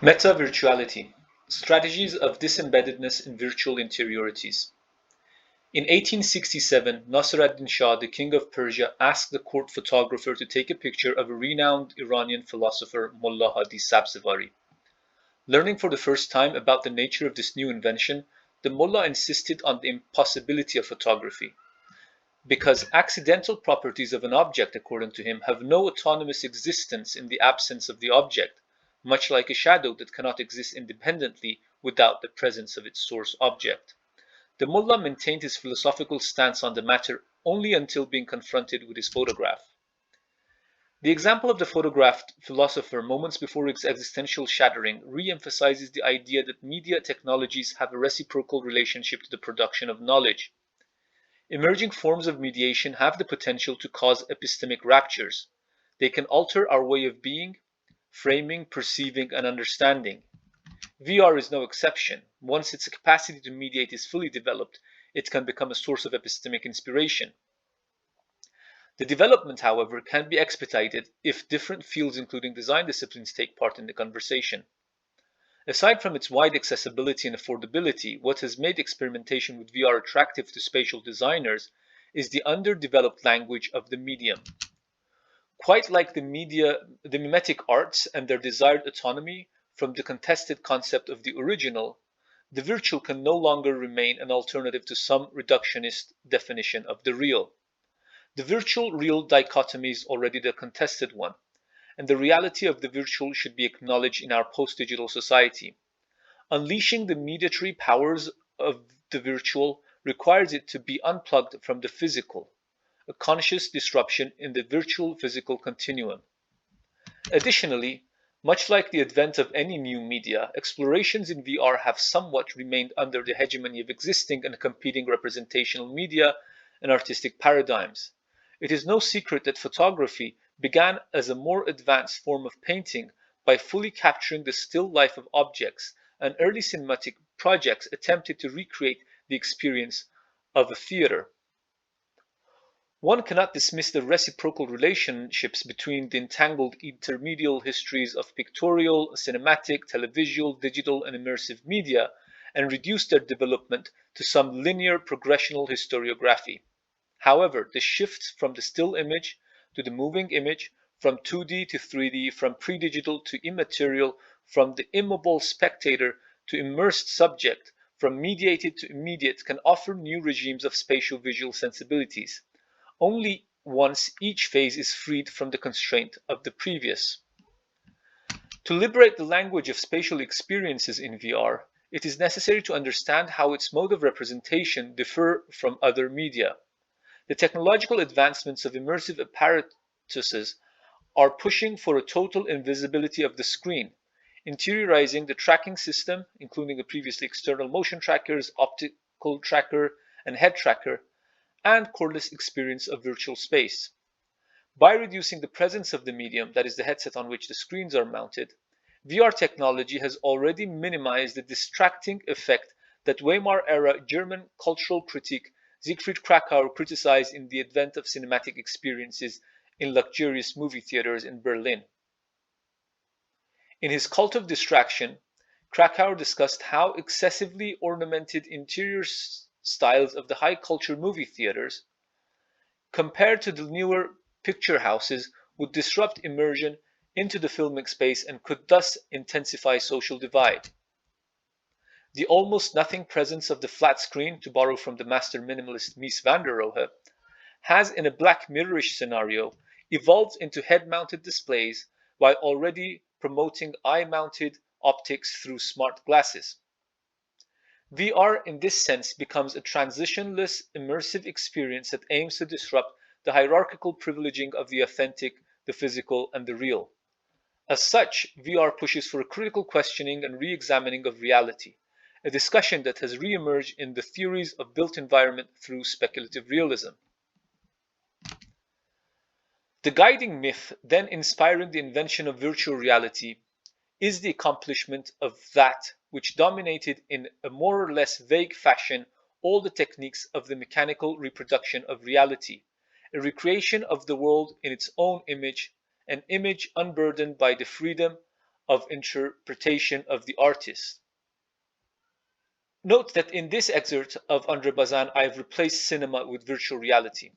Meta-virtuality: Strategies of Disembeddedness in Virtual Interiorities. In 1867, Nasr ad-Din Shah, the king of Persia, asked the court photographer to take a picture of a renowned Iranian philosopher, Mullah Hadi Sabzevari. Learning for the first time about the nature of this new invention, the mullah insisted on the impossibility of photography, because accidental properties of an object, according to him, have no autonomous existence in the absence of the object, much like a shadow that cannot exist independently without the presence of its source object. The mullah maintained his philosophical stance on the matter only until being confronted with his photograph. The example of the photographed philosopher moments before its existential shattering re-emphasizes the idea that media technologies have a reciprocal relationship to the production of knowledge. Emerging forms of mediation have the potential to cause epistemic raptures. They can alter our way of being, framing, perceiving, and understanding. VR is no exception. Once its capacity to mediate is fully developed, it can become a source of epistemic inspiration. The development, however, can be expedited if different fields, including design disciplines, take part in the conversation. Aside from its wide accessibility and affordability, what has made experimentation with VR attractive to spatial designers is the underdeveloped language of the medium. Quite like the mimetic arts and their desired autonomy from the contested concept of the original, the virtual can no longer remain an alternative to some reductionist definition of the real. The virtual-real dichotomy is already the contested one, and the reality of the virtual should be acknowledged in our post-digital society. Unleashing the mediatory powers of the virtual requires it to be unplugged from the physical, a conscious disruption in the virtual-physical continuum. Additionally, much like the advent of any new media, explorations in VR have somewhat remained under the hegemony of existing and competing representational media and artistic paradigms. It is no secret that photography began as a more advanced form of painting by fully capturing the still life of objects, and early cinematic projects attempted to recreate the experience of a theater. One cannot dismiss the reciprocal relationships between the entangled intermedial histories of pictorial, cinematic, televisual, digital, and immersive media and reduce their development to some linear progressional historiography. However, the shifts from the still image to the moving image, from 2D to 3D, from pre-digital to immaterial, from the immobile spectator to immersed subject, from mediated to immediate, can offer new regimes of spatial visual sensibilities, only once each phase is freed from the constraint of the previous. To liberate the language of spatial experiences in VR, it is necessary to understand how its mode of representation differ from other media. The technological advancements of immersive apparatuses are pushing for a total invisibility of the screen, interiorizing the tracking system, including the previously external motion trackers, optical tracker, and head tracker, and cordless experience of virtual space. By reducing the presence of the medium, that is the headset on which the screens are mounted, VR technology has already minimized the distracting effect that Weimar-era German cultural critic Siegfried Kracauer criticized in The Advent of Cinematic Experiences in Luxurious Movie Theaters in Berlin. In his Cult of Distraction, Kracauer discussed how excessively ornamented interior styles of the high culture movie theaters, compared to the newer picture houses, would disrupt immersion into the filmic space and could thus intensify social divide. The almost nothing presence of the flat screen, to borrow from the master minimalist Mies van der Rohe, has, in a Black Mirror-ish scenario, evolved into head-mounted displays while already promoting eye-mounted optics through smart glasses. VR, in this sense, becomes a transitionless, immersive experience that aims to disrupt the hierarchical privileging of the authentic, the physical, and the real. As such, VR pushes for a critical questioning and re-examining of reality, a discussion that has re-emerged in the theories of built environment through speculative realism. The guiding myth, then inspiring the invention of virtual reality, is the accomplishment of that which dominated in a more or less vague fashion all the techniques of the mechanical reproduction of reality, a recreation of the world in its own image, an image unburdened by the freedom of interpretation of the artist. Note that in this excerpt of Andre Bazin, I have replaced cinema with virtual reality.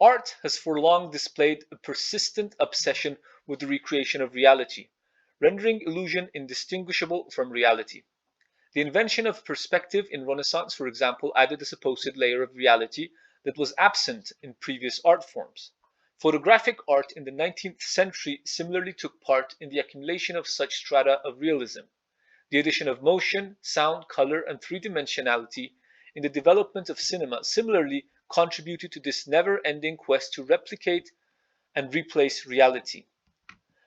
Art has for long displayed a persistent obsession with the recreation of reality, rendering illusion indistinguishable from reality. The invention of perspective in Renaissance, for example, added a supposed layer of reality that was absent in previous art forms. Photographic art in the 19th century similarly took part in the accumulation of such strata of realism. The addition of motion, sound, color, and three-dimensionality in the development of cinema similarly contributed to this never-ending quest to replicate and replace reality.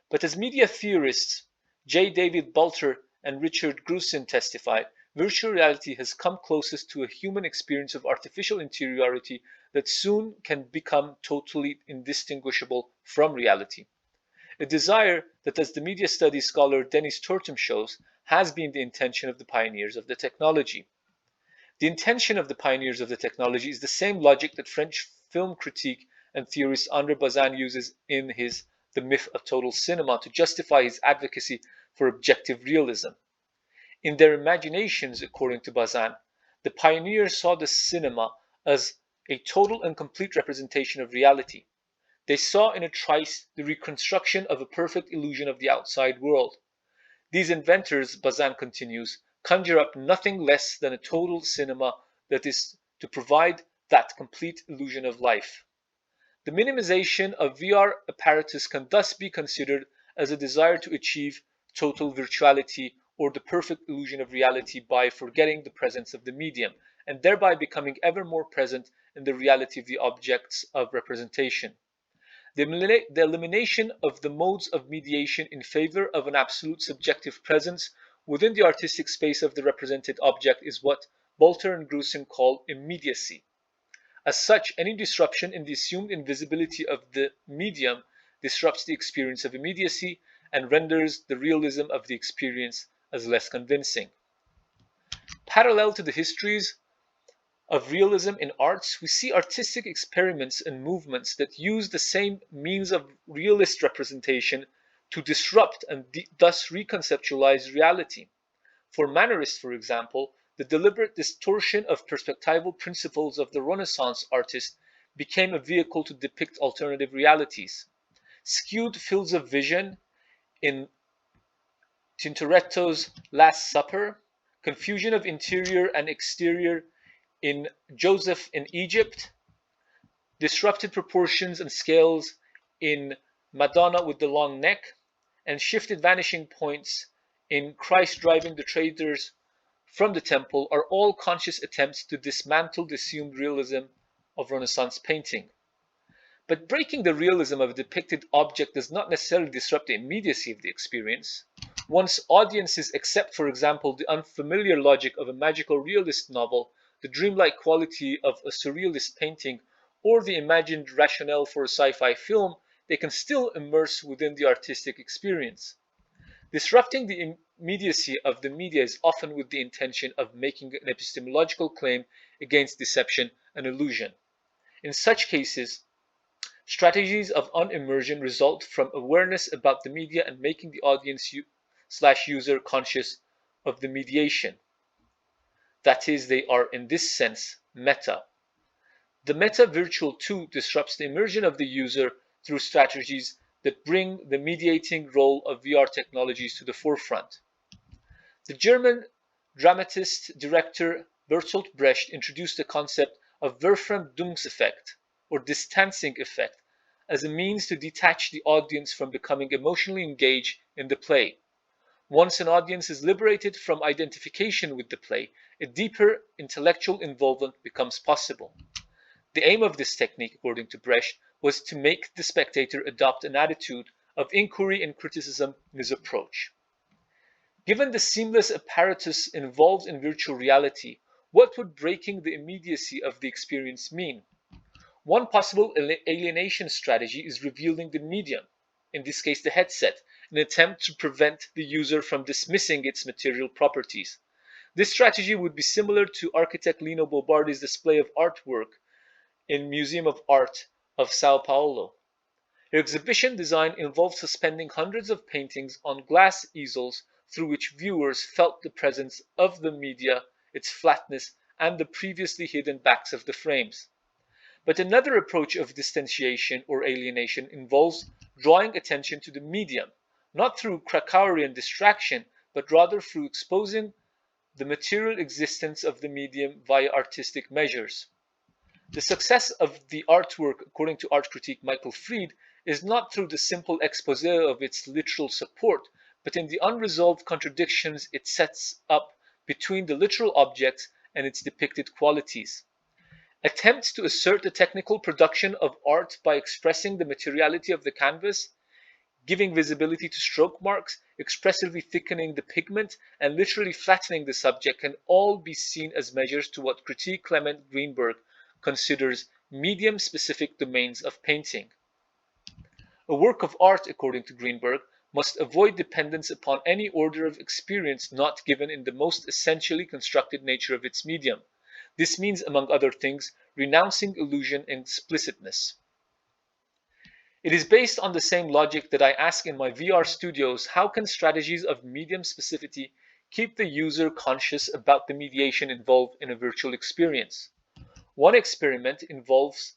But as media theorists J. David Balter and Richard Grusin testified, virtual reality has come closest to a human experience of artificial interiority that soon can become totally indistinguishable from reality. A desire that, as the media studies scholar Dennis Tortum shows, has been the intention of the pioneers of the technology. The intention of the pioneers of the technology is the same logic that French film critic and theorist Andre Bazin uses in his The Myth of Total Cinema to justify his advocacy for objective realism. In their imaginations, according to Bazin, the pioneers saw the cinema as a total and complete representation of reality. They saw in a trice the reconstruction of a perfect illusion of the outside world. These inventors, Bazin continues, conjure up nothing less than a total cinema that is to provide that complete illusion of life. The minimization of VR apparatus can thus be considered as a desire to achieve total virtuality or the perfect illusion of reality by forgetting the presence of the medium and thereby becoming ever more present in the reality of the objects of representation. The elimination of the modes of mediation in favor of an absolute subjective presence within the artistic space of the represented object is what Balter and Grusin call immediacy. As such, any disruption in the assumed invisibility of the medium disrupts the experience of immediacy and renders the realism of the experience as less convincing. Parallel to the histories of realism in arts, we see artistic experiments and movements that use the same means of realist representation to disrupt and thus reconceptualize reality. For Mannerists, for example, the deliberate distortion of perspectival principles of the Renaissance artist became a vehicle to depict alternative realities. Skewed fields of vision in Tintoretto's Last Supper, confusion of interior and exterior in Joseph in Egypt, disrupted proportions and scales in Madonna with the Long Neck, and shifted vanishing points in Christ driving the traders from the temple are all conscious attempts to dismantle the assumed realism of Renaissance painting. But breaking the realism of a depicted object does not necessarily disrupt the immediacy of the experience. Once audiences accept, for example, the unfamiliar logic of a magical realist novel, the dreamlike quality of a surrealist painting, or the imagined rationale for a sci-fi film, they can still immerse within the artistic experience. Disrupting the immediacy of the media is often with the intention of making an epistemological claim against deception and illusion. In such cases, strategies of unimmersion result from awareness about the media and making the audience/user conscious of the mediation. That is, they are in this sense meta. The meta virtual too disrupts the immersion of the user through strategies that bring the mediating role of VR technologies to the forefront. The German dramatist director Bertolt Brecht introduced the concept of Verfremdungseffekt, or distancing effect, as a means to detach the audience from becoming emotionally engaged in the play. Once an audience is liberated from identification with the play, a deeper intellectual involvement becomes possible. The aim of this technique, according to Brecht, was to make the spectator adopt an attitude of inquiry and criticism in his approach. Given the seamless apparatus involved in virtual reality, what would breaking the immediacy of the experience mean? One possible alienation strategy is revealing the medium, in this case the headset, in an attempt to prevent the user from dismissing its material properties. This strategy would be similar to architect Lino Bobardi's display of artwork in Museum of Art of Sao Paulo. Her exhibition design involved suspending hundreds of paintings on glass easels through which viewers felt the presence of the media, its flatness, and the previously hidden backs of the frames. But another approach of distanciation or alienation involves drawing attention to the medium, not through Krakauerian distraction, but rather through exposing the material existence of the medium via artistic measures. The success of the artwork, according to art critic Michael Fried, is not through the simple expose of its literal support, but in the unresolved contradictions it sets up between the literal objects and its depicted qualities. Attempts to assert the technical production of art by expressing the materiality of the canvas, giving visibility to stroke marks, expressively thickening the pigment, and literally flattening the subject can all be seen as measures to what critique Clement Greenberg considers medium-specific domains of painting. A work of art, according to Greenberg, must avoid dependence upon any order of experience not given in the most essentially constructed nature of its medium. This means, among other things, renouncing illusion and explicitness. It is based on the same logic that I ask in my VR studios, how can strategies of medium specificity keep the user conscious about the mediation involved in a virtual experience? One experiment involves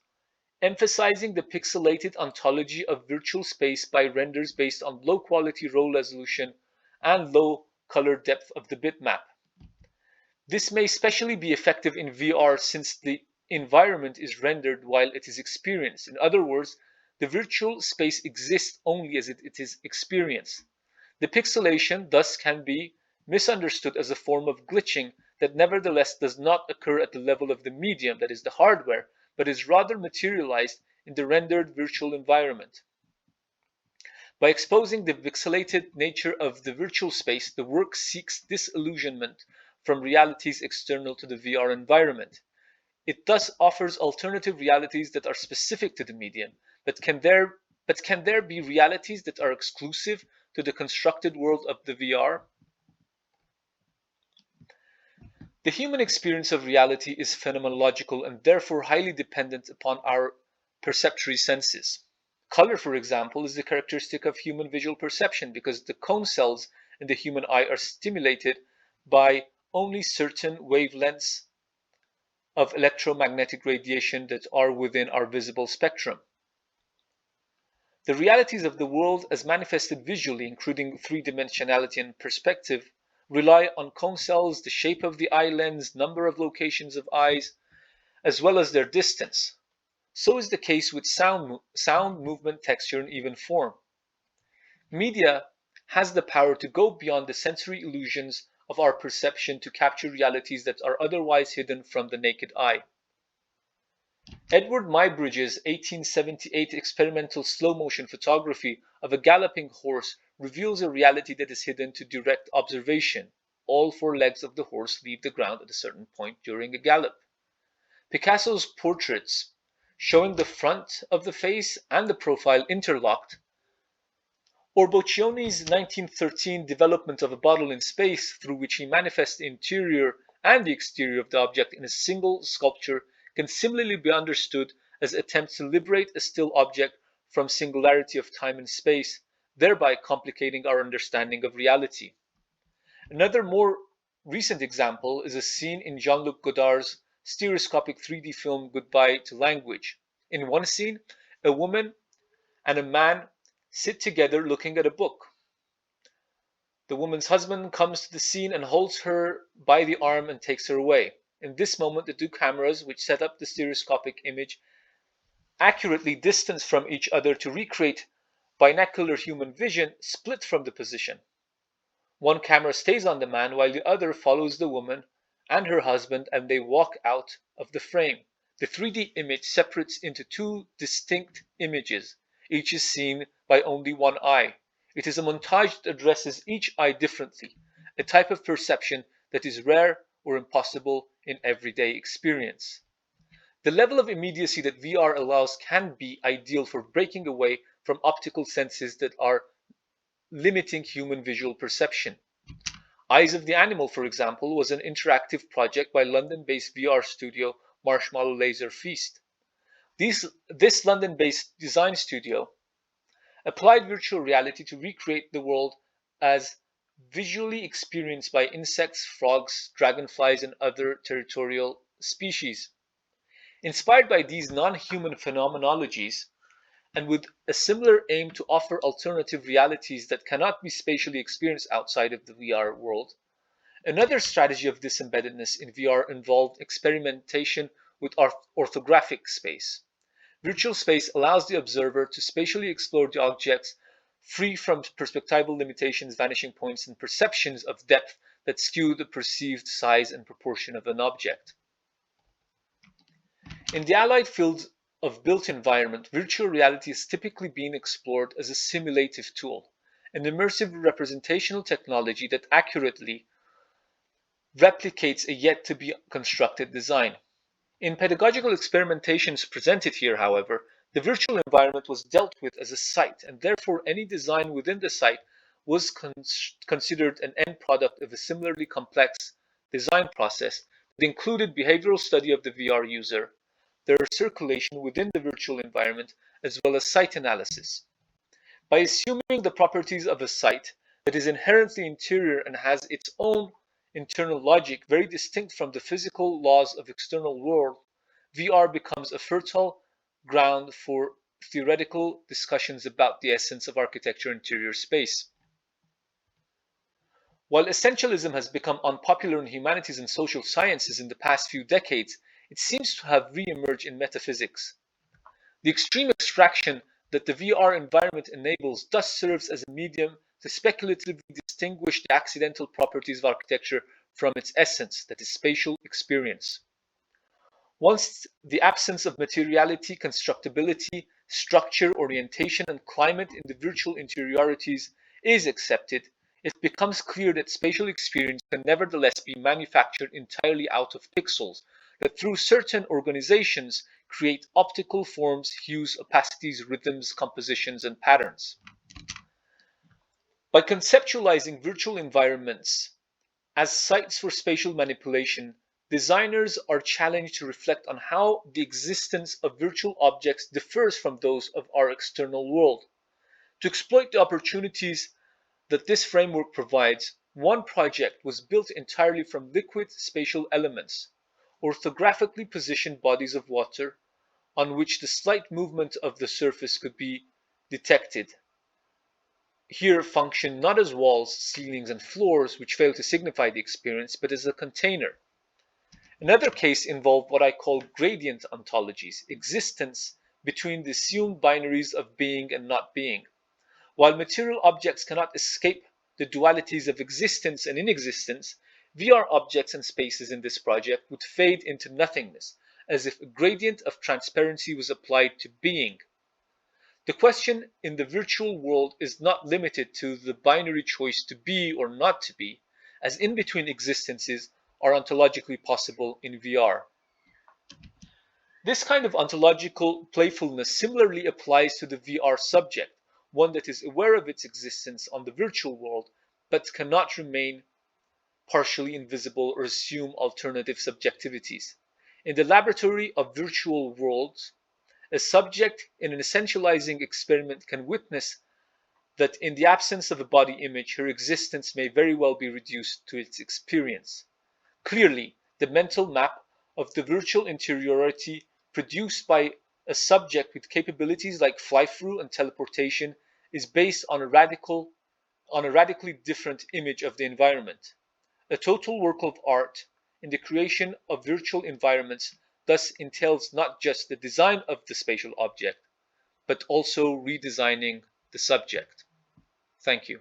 emphasizing the pixelated ontology of virtual space by renders based on low quality row resolution and low color depth of the bitmap. This may especially be effective in VR since the environment is rendered while it is experienced. In other words, the virtual space exists only as it is experienced. The pixelation thus can be misunderstood as a form of glitching that nevertheless does not occur at the level of the medium, that is the hardware, but is rather materialized in the rendered virtual environment. By exposing the pixelated nature of the virtual space, the work seeks disillusionment from realities external to the VR environment. It thus offers alternative realities that are specific to the medium, but can there be realities that are exclusive to the constructed world of the VR? The human experience of reality is phenomenological and therefore highly dependent upon our perceptory senses. Color, for example, is the characteristic of human visual perception because the cone cells in the human eye are stimulated by only certain wavelengths of electromagnetic radiation that are within our visible spectrum. The realities of the world as manifested visually, including three-dimensionality and perspective, rely on cone cells, the shape of the eye lens, number of locations of eyes, as well as their distance. So is the case with sound, movement, texture, and even form. Media has the power to go beyond the sensory illusions of our perception to capture realities that are otherwise hidden from the naked eye. Edward Muybridge's 1878 experimental slow-motion photography of a galloping horse reveals a reality that is hidden to direct observation. All four legs of the horse leave the ground at a certain point during a gallop. Picasso's portraits, showing the front of the face and the profile interlocked, or Boccioni's 1913 development of a bottle in space through which he manifests the interior and the exterior of the object in a single sculpture can similarly be understood as attempts to liberate a still object from singularity of time and space, thereby complicating our understanding of reality. Another more recent example is a scene in Jean-Luc Godard's stereoscopic 3D film Goodbye to Language. In one scene, a woman and a man sit together looking at a book. The woman's husband comes to the scene and holds her by the arm and takes her away. In this moment, the two cameras, which set up the stereoscopic image, accurately distance from each other to recreate binocular human vision, split from the position. One camera stays on the man while the other follows the woman and her husband, and they walk out of the frame. The 3D image separates into two distinct images. Each is seen by only one eye. It is a montage that addresses each eye differently, a type of perception that is rare or impossible in everyday experience. The level of immediacy that VR allows can be ideal for breaking away from optical senses that are limiting human visual perception. Eyes of the Animal, for example, was an interactive project by London-based VR studio Marshmallow Laser Feast. This London-based design studio applied virtual reality to recreate the world as visually experienced by insects, frogs, dragonflies, and other territorial species. Inspired by these non-human phenomenologies, and with a similar aim to offer alternative realities that cannot be spatially experienced outside of the VR world, another strategy of disembeddedness in VR involved experimentation with orthographic space. Virtual space allows the observer to spatially explore the objects free from perspectival limitations, vanishing points, and perceptions of depth that skew the perceived size and proportion of an object. In the allied field of built environment, virtual reality is typically being explored as a simulative tool, an immersive representational technology that accurately replicates a yet to be constructed design. In pedagogical experimentations presented here, however, the virtual environment was dealt with as a site, and therefore any design within the site was considered an end product of a similarly complex design process that included behavioral study of the VR user, their circulation within the virtual environment, as well as site analysis. By assuming the properties of a site that is inherently interior and has its own internal logic very distinct from the physical laws of external world, VR becomes a fertile ground for theoretical discussions about the essence of architecture and interior space. While essentialism has become unpopular in humanities and social sciences in the past few decades, it seems to have re-emerged in metaphysics. The extreme abstraction that the VR environment enables thus serves as a medium to speculatively distinguish the accidental properties of architecture from its essence, that is, spatial experience. Once the absence of materiality, constructibility, structure, orientation, and climate in the virtual interiorities is accepted, it becomes clear that spatial experience can nevertheless be manufactured entirely out of pixels, that through certain organizations create optical forms, hues, opacities, rhythms, compositions, and patterns. By conceptualizing virtual environments as sites for spatial manipulation, designers are challenged to reflect on how the existence of virtual objects differs from those of our external world. To exploit the opportunities that this framework provides, one project was built entirely from liquid spatial elements, orthographically positioned bodies of water on which the slight movement of the surface could be detected. Here function not as walls, ceilings, and floors, which fail to signify the experience, but as a container. Another case involved what I call gradient ontologies, existence between the assumed binaries of being and not being. While material objects cannot escape the dualities of existence and inexistence, VR objects and spaces in this project would fade into nothingness, as if a gradient of transparency was applied to being. The question in the virtual world is not limited to the binary choice to be or not to be, as in-between existences are ontologically possible in VR. This kind of ontological playfulness similarly applies to the VR subject, one that is aware of its existence on the virtual world, but cannot remain partially invisible or assume alternative subjectivities. In the laboratory of virtual worlds, a subject in an essentializing experiment can witness that in the absence of a body image, her existence may very well be reduced to its experience. Clearly, the mental map of the virtual interiority produced by a subject with capabilities like fly-through and teleportation is based on a radically different image of the environment. A total work of art in the creation of virtual environments thus entails not just the design of the spatial object, but also redesigning the subject. Thank you.